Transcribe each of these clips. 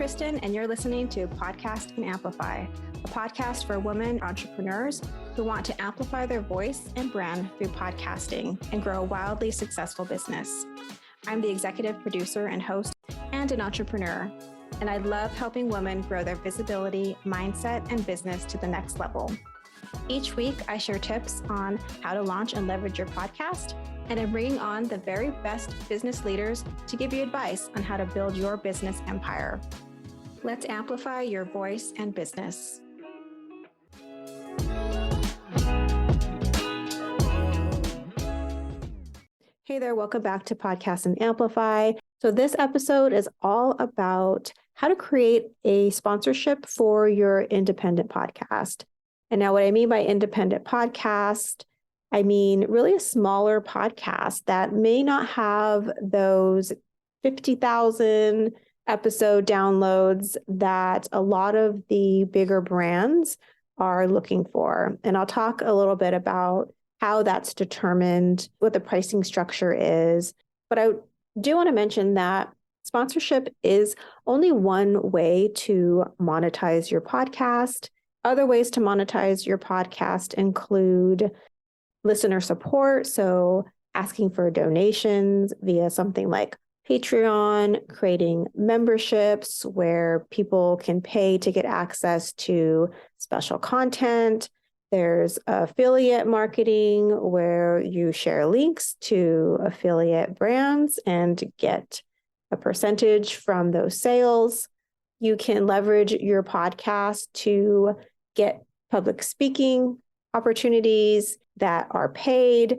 Kristen, and you're listening to Podcast and Amplify, a podcast for women entrepreneurs who want to amplify their voice and brand through podcasting and grow a wildly successful business. I'm the executive producer and host and an entrepreneur, and I love helping women grow their visibility, mindset, and business to the next level. Each week, I share tips on how to launch and leverage your podcast, and I'm bringing on the very best business leaders to give you advice on how to build your business empire. Let's amplify your voice and business. Hey there, welcome back to Podcast and Amplify. So this episode is all about how to create a sponsorship for your independent podcast. And now what I mean by independent podcast, I mean really a smaller podcast that may not have those 50,000 episode downloads that a lot of the bigger brands are looking for. And I'll talk a little bit about how that's determined, what the pricing structure is. But I do want to mention that sponsorship is only one way to monetize your podcast. Other ways to monetize your podcast include listener support, so asking for donations via something like Patreon, creating memberships where people can pay to get access to special content. There's affiliate marketing where you share links to affiliate brands and get a percentage from those sales. You can leverage your podcast to get public speaking opportunities that are paid.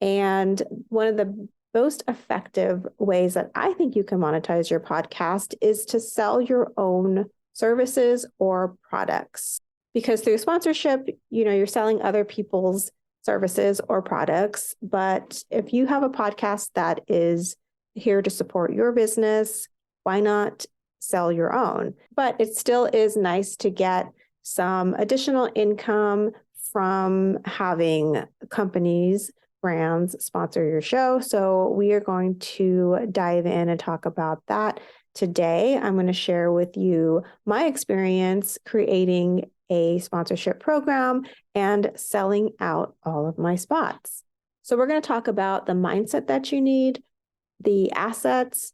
And one of the most effective ways that I think you can monetize your podcast is to sell your own services or products. Because through sponsorship, you're selling other people's services or products. But if you have a podcast that is here to support your business, why not sell your own? But it still is nice to get some additional income from having companies, brands sponsor your show. So we are going to dive in and talk about that today. I'm going to share with you my experience creating a sponsorship program and selling out all of my spots. So we're going to talk about the mindset that you need, the assets,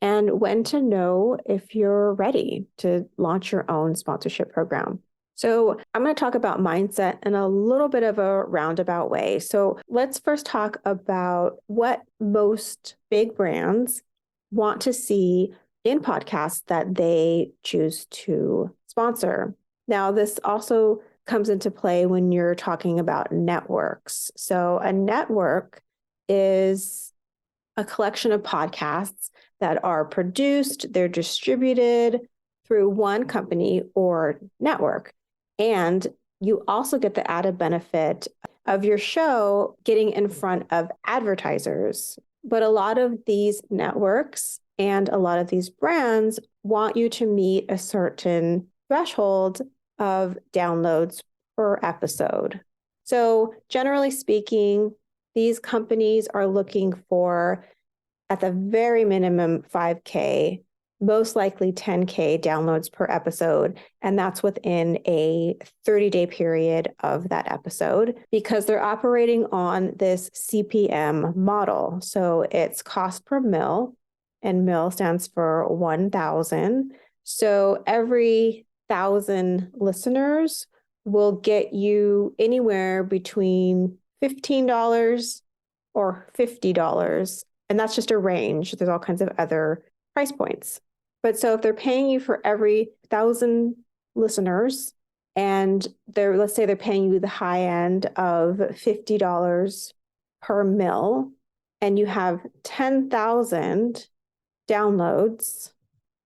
and when to know if you're ready to launch your own sponsorship program. So I'm going to talk about mindset in a little bit of a roundabout way. So let's first talk about what most big brands want to see in podcasts that they choose to sponsor. Now, this also comes into play when you're talking about networks. So a network is a collection of podcasts that are produced, they're distributed through one company or network. And you also get the added benefit of your show getting in front of advertisers. But a lot of these networks and a lot of these brands want you to meet a certain threshold of downloads per episode. So generally speaking, these companies are looking for, at the very minimum, 5K, most likely 10K downloads per episode. And that's within a 30-day period of that episode because they're operating on this CPM model. So it's cost per mil, and mil stands for 1,000. So every 1,000 listeners will get you anywhere between $15 or $50. And that's just a range. There's all kinds of other price points. But so if they're paying you for every 1,000 listeners, and let's say they're paying you the high end of $50 per mil, and you have 10,000 downloads,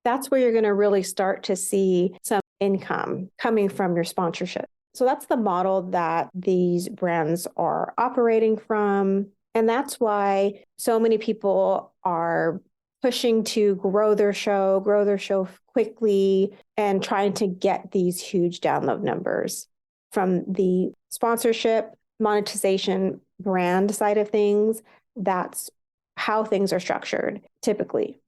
that's where you're going to really start to see some income coming from your sponsorship. So that's the model that these brands are operating from. And that's why so many people are pushing to grow their show quickly and trying to get these huge download numbers. From the sponsorship, monetization, brand side of things, that's how things are structured typically.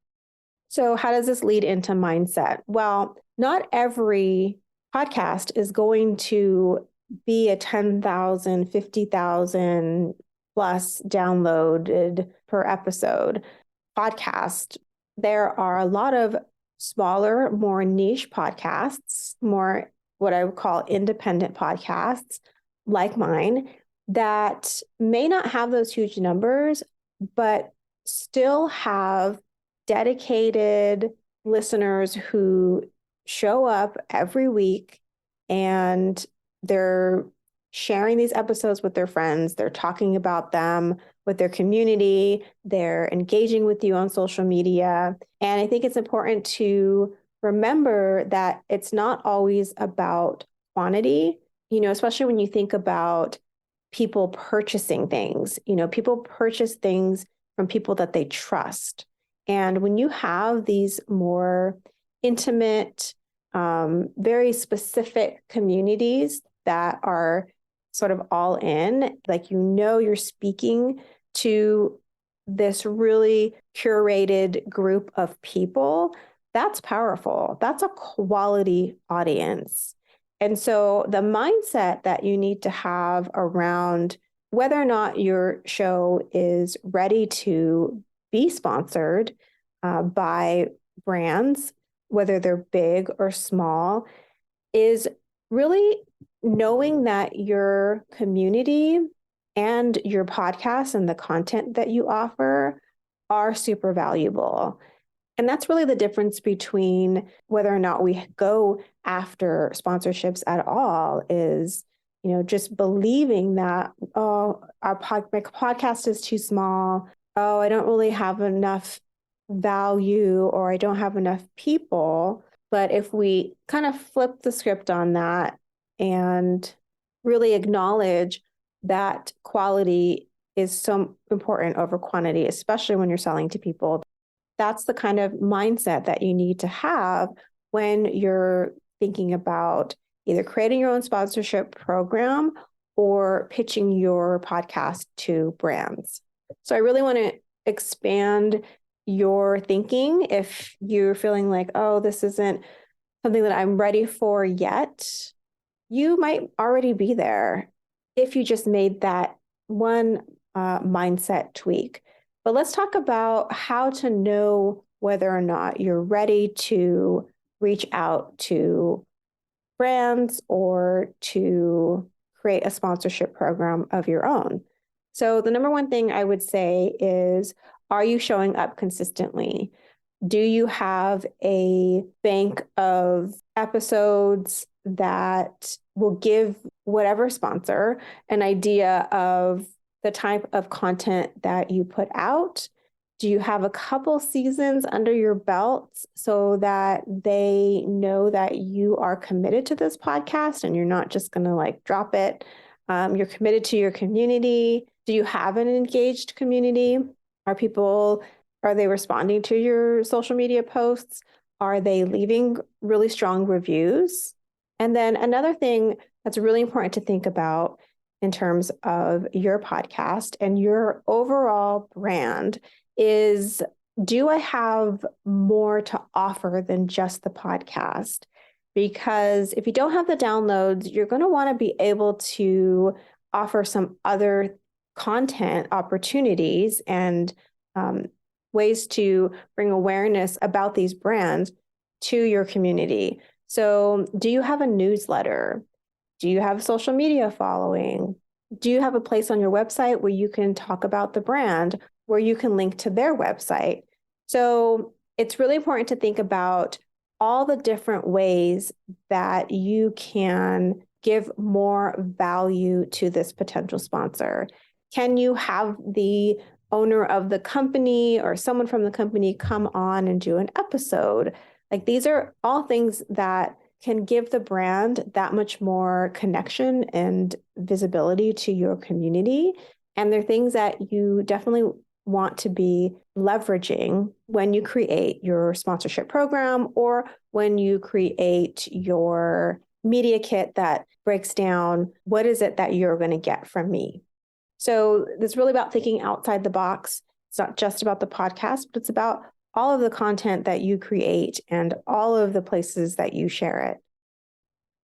So how does this lead into mindset? Well, not every podcast is going to be a 10,000, 50,000 plus downloaded per episode podcast. There are a lot of smaller, more niche podcasts, more what I would call independent podcasts like mine that may not have those huge numbers, but still have dedicated listeners who show up every week and they're sharing these episodes with their friends. They're talking about them with their community. They're engaging with you on social media. And I think it's important to remember that it's not always about quantity, especially when you think about people purchasing things. People purchase things from people that they trust. And when you have these more intimate, very specific communities that are sort of all in, like, you're speaking to this really curated group of people, that's powerful. That's a quality audience. And so the mindset that you need to have around whether or not your show is ready to be sponsored by brands, whether they're big or small, is really knowing that your community and your podcast and the content that you offer are super valuable. And that's really the difference between whether or not we go after sponsorships at all is, just believing that, oh, my podcast is too small. Oh, I don't really have enough value, or I don't have enough people. But if we kind of flip the script on that and really acknowledge that quality is so important over quantity, especially when you're selling to people, that's the kind of mindset that you need to have when you're thinking about either creating your own sponsorship program or pitching your podcast to brands. So I really want to expand your thinking. If you're feeling like, oh, this isn't something that I'm ready for yet, you might already be there if you just made that one mindset tweak. But let's talk about how to know whether or not you're ready to reach out to brands or to create a sponsorship program of your own. So the number one thing I would say is, are you showing up consistently? Do you have a bank of episodes that will give whatever sponsor an idea of the type of content that you put out? Do you have a couple seasons under your belt so that they know that you are committed to this podcast and you're not just going to drop it? You're committed to your community. Do you have an engaged community? Are they responding to your social media posts? Are they leaving really strong reviews? And then another thing that's really important to think about in terms of your podcast and your overall brand is, do I have more to offer than just the podcast? Because if you don't have the downloads, you're going to want to be able to offer some other content opportunities and ways to bring awareness about these brands to your community. So do you have a newsletter? Do you have a social media following? Do you have a place on your website where you can talk about the brand, where you can link to their website? So it's really important to think about all the different ways that you can give more value to this potential sponsor. Can you have the owner of the company or someone from the company come on and do an episode? These are all things that can give the brand that much more connection and visibility to your community. And they're things that you definitely want to be leveraging when you create your sponsorship program or when you create your media kit that breaks down what is it that you're going to get from me. So it's really about thinking outside the box. It's not just about the podcast, but it's about all of the content that you create and all of the places that you share it.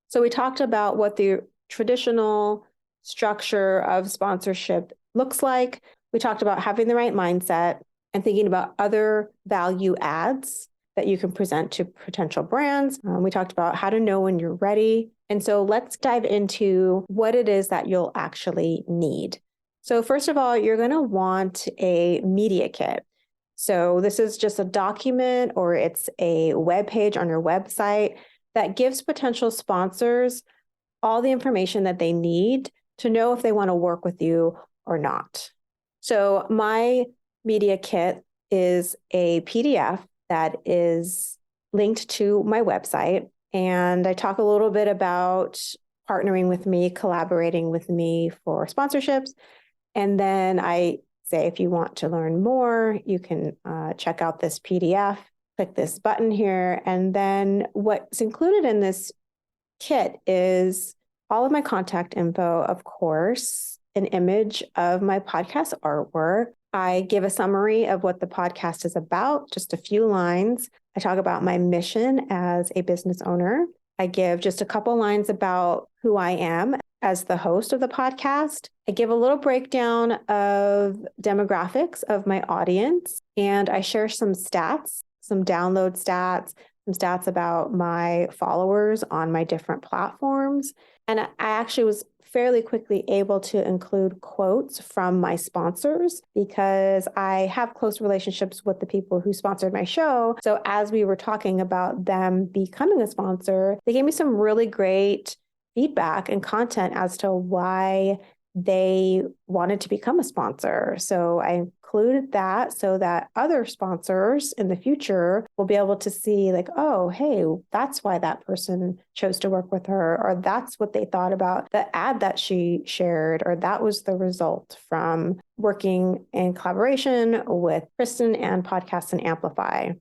So we talked about what the traditional structure of sponsorship looks like. We talked about having the right mindset and thinking about other value adds that you can present to potential brands. We talked about how to know when you're ready. And so let's dive into what it is that you'll actually need. So first of all, you're going to want a media kit. So this is just a document or it's a web page on your website that gives potential sponsors all the information that they need to know if they want to work with you or not. So my media kit is a PDF that is linked to my website. And I talk a little bit about partnering with me, collaborating with me for sponsorships. And then I say, if you want to learn more, you can check out this PDF, click this button here. And then what's included in this kit is all of my contact info, of course, an image of my podcast artwork. I give a summary of what the podcast is about, just a few lines. I talk about my mission as a business owner. I give just a couple lines about who I am as the host of the podcast. I give a little breakdown of demographics of my audience, and I share some stats, some download stats, some stats about my followers on my different platforms. And I actually was fairly quickly able to include quotes from my sponsors because I have close relationships with the people who sponsored my show. So as we were talking about them becoming a sponsor, they gave me some really great feedback and content as to why they wanted to become a sponsor. So I included that so that other sponsors in the future will be able to see like, oh, hey, that's why that person chose to work with her, or that's what they thought about the ad that she shared, or that was the result from working in collaboration with Kristen and Podcasts and Amplify.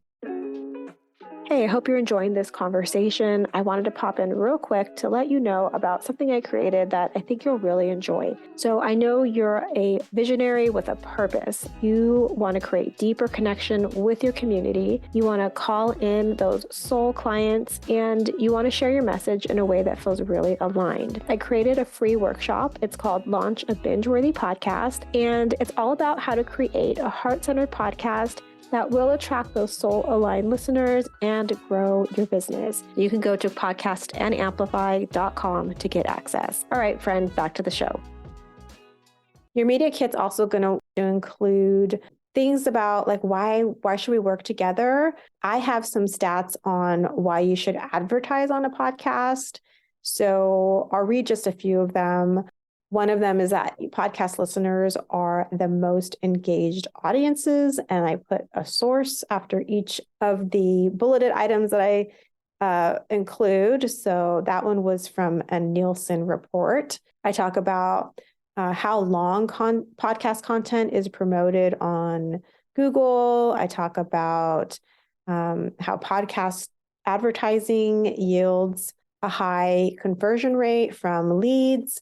Hey, I hope you're enjoying this conversation. I wanted to pop in real quick to let you know about something I created that I think you'll really enjoy. So I know you're a visionary with a purpose. You want to create deeper connection with your community. You want to call in those soul clients, and you want to share your message in a way that feels really aligned. I created a free workshop. It's called Launch a Binge-Worthy Podcast, and it's all about how to create a heart-centered podcast that will attract those soul-aligned listeners and grow your business. You can go to podcastandamplify.com to get access. All right, friend, back to the show. Your media kit's also going to include things about like why should we work together? I have some stats on why you should advertise on a podcast. So I'll read just a few of them. One of them is that podcast listeners are the most engaged audiences, and I put a source after each of the bulleted items that I include. So that one was from a Nielsen report. I talk about how long podcast content is promoted on Google. I talk about how podcast advertising yields a high conversion rate from leads.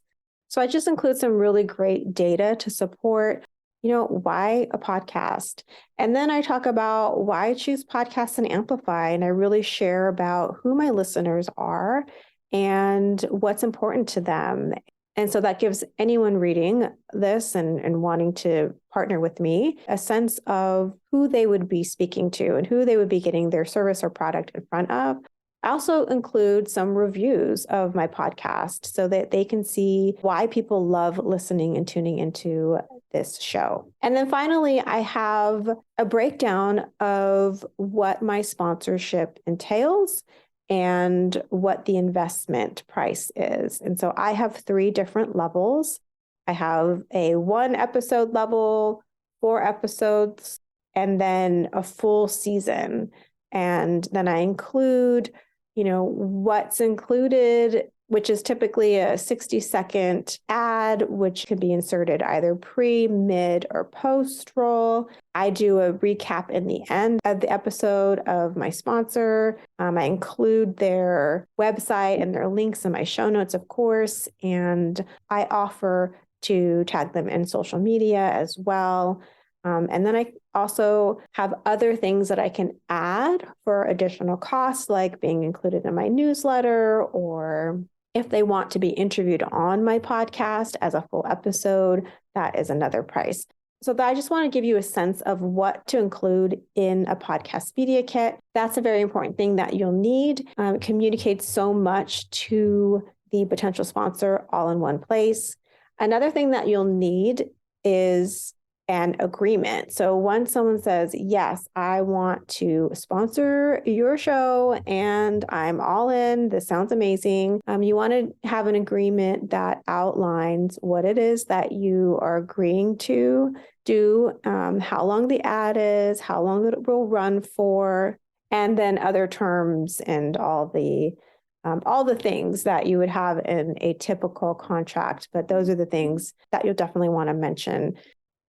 So I just include some really great data to support, why a podcast. And then I talk about why I choose Podcasts and Amplify. And I really share about who my listeners are and what's important to them. And so that gives anyone reading this and wanting to partner with me a sense of who they would be speaking to and who they would be getting their service or product in front of. I also include some reviews of my podcast so that they can see why people love listening and tuning into this show. And then finally, I have a breakdown of what my sponsorship entails and what the investment price is. And so I have 3 different levels. I have a 1 episode level, 4 episodes, and then a full season. And then I include what's included, which is typically a 60-second ad, which can be inserted either pre, mid, or post roll. I do a recap in the end of the episode of my sponsor. I include their website and their links in my show notes, of course, and I offer to tag them in social media as well. And then I also have other things that I can add for additional costs, like being included in my newsletter, or if they want to be interviewed on my podcast as a full episode, that is another price. So I just want to give you a sense of what to include in a podcast media kit. That's a very important thing that you'll need. It communicates so much to the potential sponsor all in one place. Another thing that you'll need is an agreement. So once someone says, yes, I want to sponsor your show and I'm all in, this sounds amazing. You want to have an agreement that outlines what it is that you are agreeing to do, how long the ad is, how long it will run for, and then other terms and all the things that you would have in a typical contract. But those are the things that you'll definitely want to mention.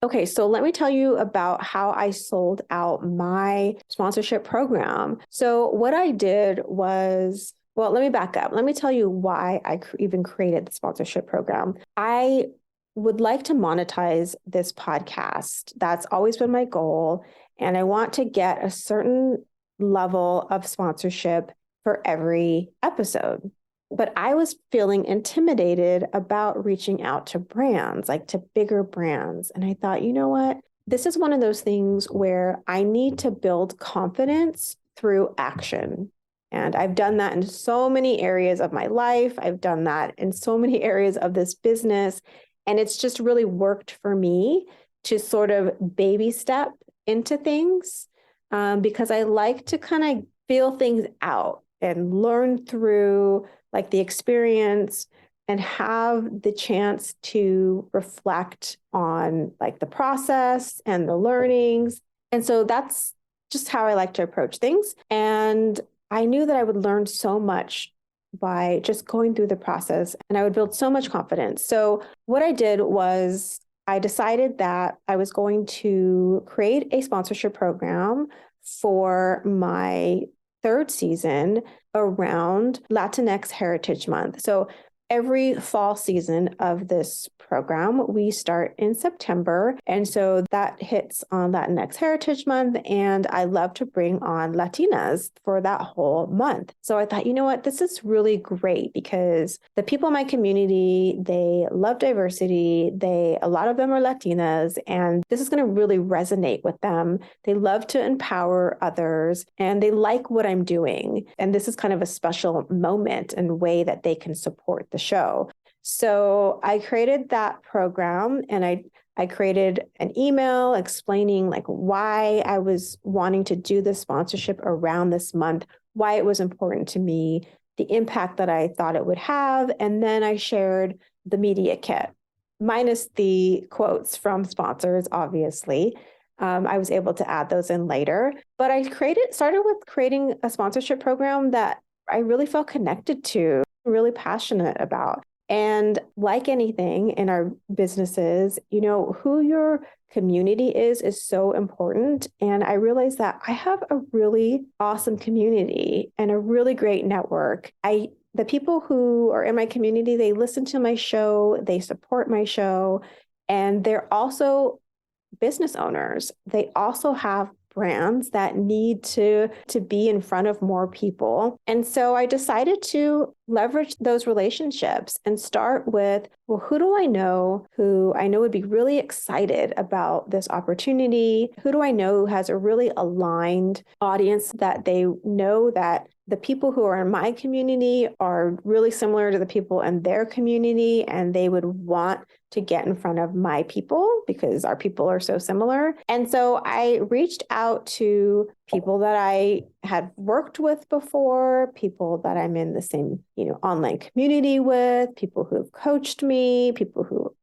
Okay, so let me tell you about how I sold out my sponsorship program. So what I did was, well, let me back up. Let me tell you why I even created the sponsorship program. I would like to monetize this podcast. That's always been my goal. And I want to get a certain level of sponsorship for every episode. But I was feeling intimidated about reaching out to brands, like to bigger brands. And I thought, you know what? This is one of those things where I need to build confidence through action. And I've done that in so many areas of my life. I've done that in so many areas of this business. And it's just really worked for me to sort of baby step into things because I like to kind of feel things out and learn through like the experience and have the chance to reflect on like the process and the learnings. And so that's just how I like to approach things. And I knew that I would learn so much by just going through the process and I would build so much confidence. So what I did was I decided that I was going to create a sponsorship program for my third season around Latinx Heritage Month. So every fall season of this program, we start in September. And so that hits on Latinx Heritage Month. And I love to bring on Latinas for that whole month. So I thought, you know what, this is really great because the people in my community, they love diversity. A lot of them are Latinas, and this is going to really resonate with them. They love to empower others and they like what I'm doing. And this is kind of a special moment and way that they can support the show. So I created that program and I created an email explaining like why I was wanting to do this sponsorship around this month, why it was important to me, the impact that I thought it would have. And then I shared the media kit, minus the quotes from sponsors, obviously. I was able to add those in later, but I started with creating a sponsorship program that I really felt connected to, really passionate about. And like anything in our businesses, you know, who your community is so important. And I realized that I have a really awesome community and a really great network. The people who are in my community, they listen to my show, they support my show, and they're also business owners. They also have brands that need to be in front of more people. And so I decided to leverage those relationships and start with, well, who do I know who I know would be really excited about this opportunity? Who do I know who has a really aligned audience that they know that the people who are in my community are really similar to the people in their community, and they would want to get in front of my people because our people are so similar. And so I reached out to people that I had worked with before, people that I'm in the same, online community with, people who've coached me, people who,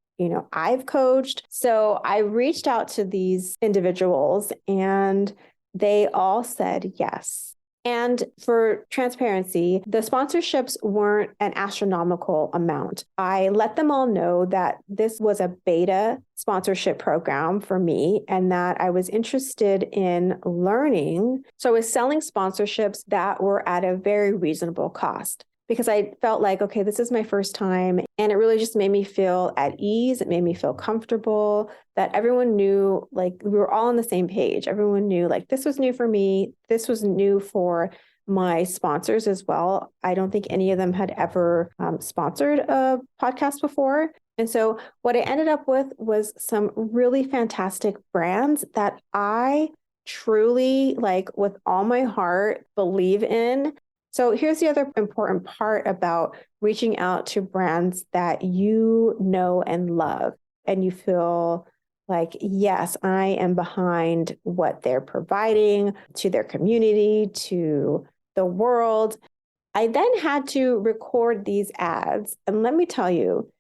I've coached. So I reached out to these individuals and they all said yes. And for transparency, the sponsorships weren't an astronomical amount. I let them all know that this was a beta sponsorship program for me and that I was interested in learning. So I was selling sponsorships that were at a very reasonable cost. because I felt like, okay, this is my first time. And it really just made me feel at ease. It made me feel comfortable that everyone knew, like, we were all on the same page. Everyone knew, like, this was new for me. This was new for my sponsors as well. I don't think any of them had ever sponsored a podcast before. And so what I ended up with was some really fantastic brands that I truly, like, with all my heart, believe in. So here's the other important part about reaching out to brands that you know and love, and you feel like, yes, I am behind what they're providing to their community, to the world. I then had to record these ads. And let me tell you,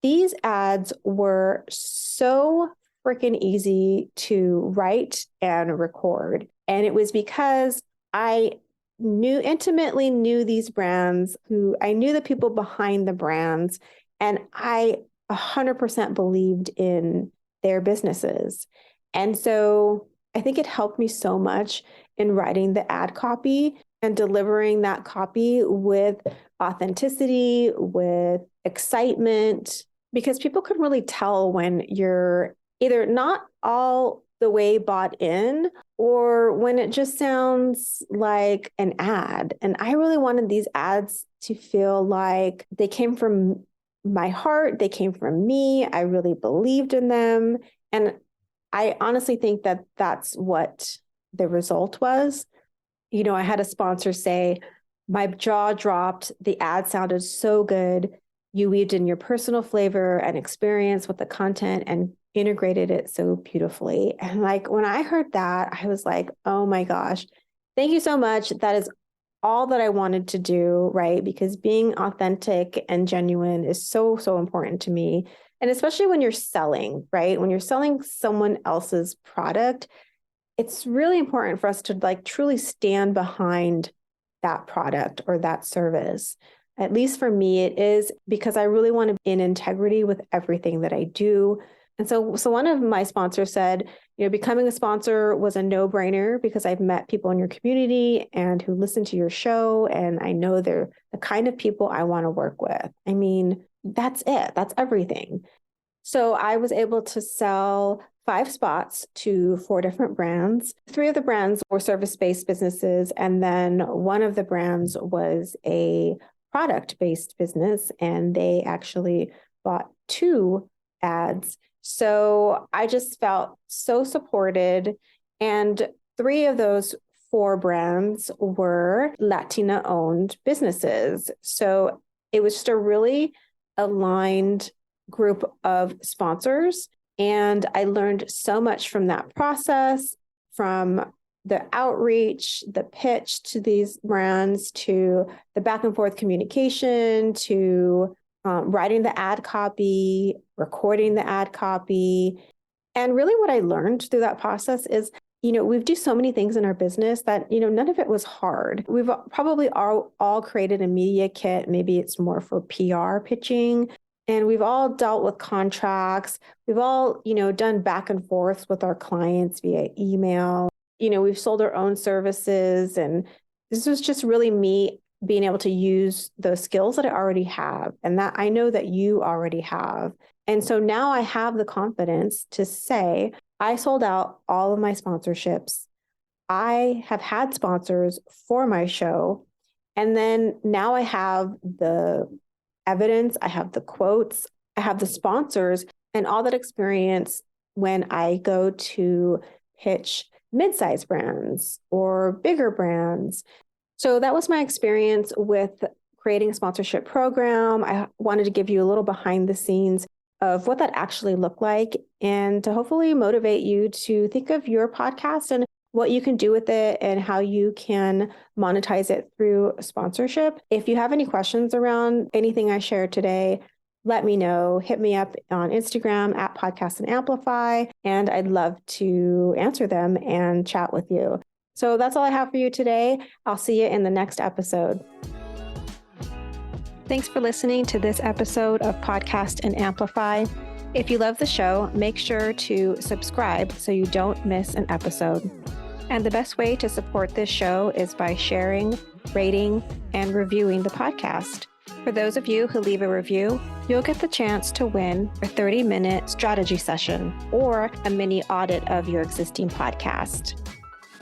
these ads were so freaking easy to write and record. And it was because I intimately knew these brands, who I knew the people behind the brands, and I 100% believed in their businesses. And so I think it helped me so much in writing the ad copy and delivering that copy with authenticity, with excitement, because people can really tell when you're either not all the way bought in or when it just sounds like an ad. And I really wanted these ads to feel like they came from my heart, they came from me. I really believed in them. And I honestly think that that's what the result was. You know, I had a sponsor say, my jaw dropped. The ad sounded so good. You weaved in your personal flavor and experience with the content and integrated it so beautifully. And like, when I heard that, I was like, oh my gosh, thank you so much. That is all that I wanted to do, right? Because being authentic and genuine is so, so important to me. And especially when you're selling, right? When you're selling someone else's product, it's really important for us to like truly stand behind that product or that service. At least for me, it is, because I really want to be in integrity with everything that I do. And so one of my sponsors said, you know, becoming a sponsor was a no-brainer because I've met people in your community and who listen to your show, and I know they're the kind of people I want to work with. I mean, that's it. That's everything. So I was able to sell 5 spots to 4 different brands. 3 of the brands were service-based businesses, and then one of the brands was a product-based business, and they actually bought 2 ads. So I just felt so supported. And 3 of those 4 brands were Latina-owned businesses. So it was just a really aligned group of sponsors. And I learned so much from that process, from the outreach, the pitch to these brands, to the back and forth communication, to writing the ad copy, recording the ad copy. And really what I learned through that process is, you know, we do so many things in our business that, you know, none of it was hard. We've probably all created a media kit. Maybe it's more for PR pitching. And we've all dealt with contracts. We've all, you know, done back and forth with our clients via email. You know, we've sold our own services. And this was just really me being able to use those skills that I already have and that I know that you already have. And so now I have the confidence to say, I sold out all of my sponsorships. I have had sponsors for my show. And then now I have the evidence, I have the quotes, I have the sponsors, and all that experience when I go to pitch mid-size brands or bigger brands. So that was my experience with creating a sponsorship program. I wanted to give you a little behind the scenes of what that actually looked like, and to hopefully motivate you to think of your podcast and what you can do with it and how you can monetize it through sponsorship. If you have any questions around anything I shared today, let me know. Hit me up on Instagram at Podcast and Amplify, and I'd love to answer them and chat with you. So that's all I have for you today. I'll see you in the next episode. Thanks for listening to this episode of Podcast and Amplify. If you love the show, make sure to subscribe so you don't miss an episode. And the best way to support this show is by sharing, rating, and reviewing the podcast. For those of you who leave a review, you'll get the chance to win a 30-minute strategy session or a mini audit of your existing podcast.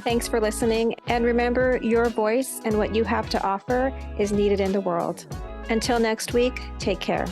Thanks for listening, and remember, your voice and what you have to offer is needed in the world. Until next week, take care.